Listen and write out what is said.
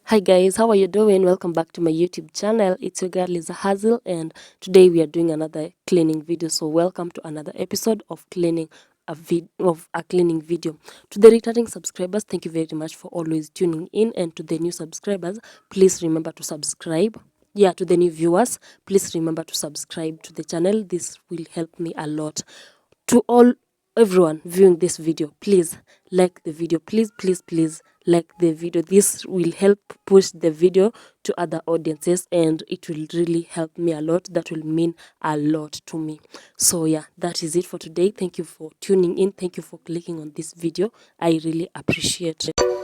Hi guys, how are you doing? Welcome back to my YouTube channel. It's your girl Lisa Hazel, and today we are doing another cleaning video. So welcome to another episode of a cleaning video. To the returning subscribers, thank you very much for always tuning in, and to the new subscribers, please remember to subscribe. Yeah, to the new viewers, please remember to subscribe to the channel. This will help me a lot. To everyone viewing this video, please like the video. Please like the video. This will help push the video to other audiences, and it will really help me a lot. That will mean a lot to me. So yeah, that is it for today. Thank you for tuning in. Thank you for clicking on this video. I really appreciate it.